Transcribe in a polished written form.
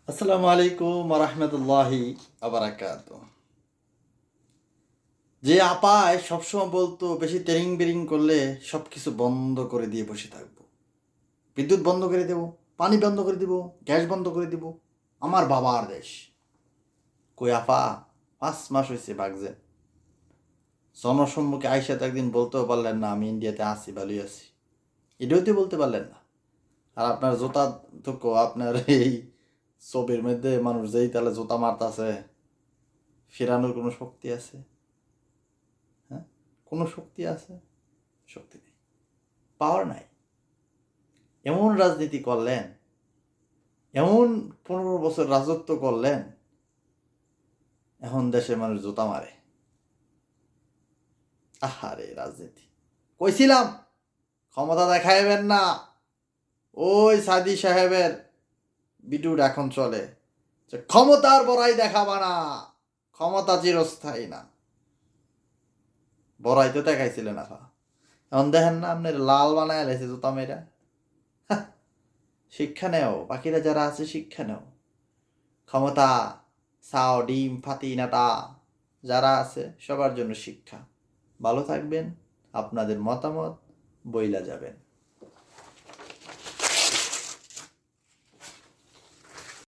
আসসালামু আলাইকুম রহমতুল্লাহি আবরাকাত। যে আপায় সবসময় বলতো বেশি তেরিং বেরিং করলে সব কিছু বন্ধ করে দিয়ে বসে থাকবো, বিদ্যুৎ বন্ধ করে দেব, পানি বন্ধ করে দিব, গ্যাস বন্ধ করে দিব, আমার বাবার দেশ। কই আপা, 5 মাস হয়েছে বাগজে, জনসম্মুখে আইসা তো একদিন বলতেও পারলেন না আমি ইন্ডিয়াতে আছি, ভালোই আছি, এটাও তো বলতে পারলেন না। আর আপনার জুতা তো আপনার এই ছবির মধ্যে মানুষ যেই তাহলে জুতা মারতাছে, ফেরানোর কোনো শক্তি আছে? হ্যাঁ, কোনো শক্তি আছে? শক্তি নেই, পাওয়ার নাই। এমন রাজনীতি করলেন, এমন 15 বছর রাজত্ব করলেন, এখন দেশের মানুষ জুতা মারে। আহারে রাজনীতি, কইছিলাম ক্ষমতা দেখাইবেন না। ওই সাদি সাহেবের বিটুট এখন চলে যে ক্ষমতার বড়াই দেখাবা না, ক্ষমতা চিরস্থায়ী না। বড়াই তো দেখাইছিলেন আফা, এখন দেখেন না আপনার লাল বানায় লেছে জুতা মেয়েরা। শিক্ষা নেও, বাকিরা যারা আছে শিক্ষা নেও। ক্ষমতা সাও ডিম ফাতি নাতা যারা আছে সবার জন্য শিক্ষা। ভালো থাকবেন, আপনাদের মতামত বইলা যাবেন।